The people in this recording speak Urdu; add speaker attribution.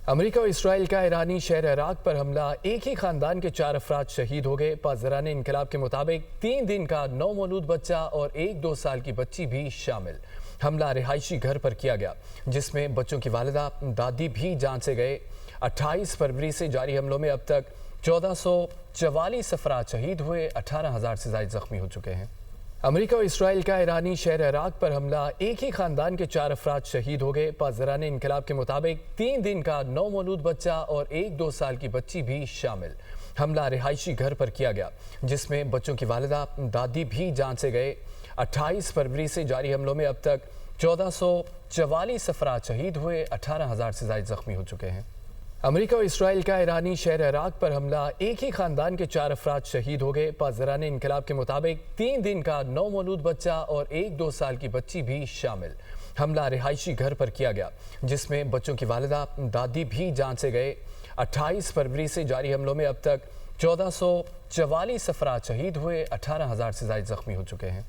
Speaker 1: امریکہ اور اسرائیل کا ایرانی شہر عراق پر حملہ، ایک ہی خاندان کے 4 افراد شہید ہو گئے۔ پاسداران انقلاب کے مطابق 3 دن کا نومولود بچہ اور ایک 2 سال کی بچی بھی شامل۔ حملہ رہائشی گھر پر کیا گیا جس میں بچوں کی والدہ دادی بھی جان سے گئے۔ 28 فروری سے جاری حملوں میں اب تک 1444 افراد شہید ہوئے، 18,000 سے زائد زخمی ہو چکے ہیں۔ امریکہ اور اسرائیل کا ایرانی شہر عراق پر حملہ، ایک ہی خاندان کے 4 افراد شہید ہو گئے۔ پاسداران انقلاب کے مطابق 3 دن کا نومولود بچہ اور ایک 2 سال کی بچی بھی شامل۔ حملہ رہائشی گھر پر کیا گیا جس میں بچوں کی والدہ دادی بھی جان سے گئے۔ 28 فروری سے جاری حملوں میں اب تک 1444 افراد شہید ہوئے، 18,000 سے زائد زخمی ہو چکے ہیں۔ امریکہ اور اسرائیل کا ایرانی شہر عراق پر حملہ، ایک ہی خاندان کے 4 افراد شہید ہو گئے۔ پاسداران انقلاب کے مطابق 3 دن کا نومولود بچہ اور ایک 2 سال کی بچی بھی شامل۔ حملہ رہائشی گھر پر کیا گیا جس میں بچوں کی والدہ دادی بھی جان سے گئے۔ 28 فروری سے جاری حملوں میں اب تک 1444 افراد شہید ہوئے، 18,000 سے زائد زخمی ہو چکے ہیں۔